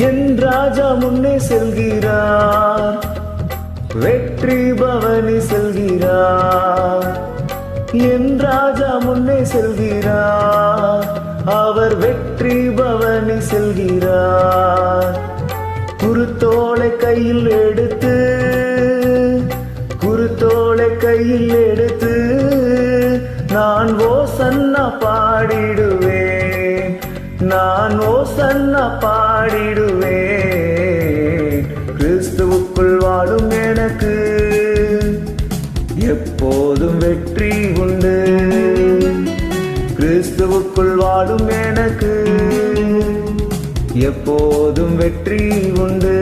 என் ராஜா முன்னே செல்கிறார், வெற்றி பவனி செல்கிறார். என் ராஜா முன்னே செல்கிறார், அவர் வெற்றி பவனி செல்கிறார். குருத்தோலை கையில் எடுத்து, குருத்தோலை கையில் எடுத்து நான் ஓசன்னா பாடிடுவேன், நான் ஓசன்னா பாடிடுவேன். கிறிஸ்துவுக்குள் வாழும் எனக்கு எப்போதும் வெற்றி உண்டு, கிறிஸ்துவுக்குள் வாழும் எனக்கு எப்போதும் வெற்றி உண்டு.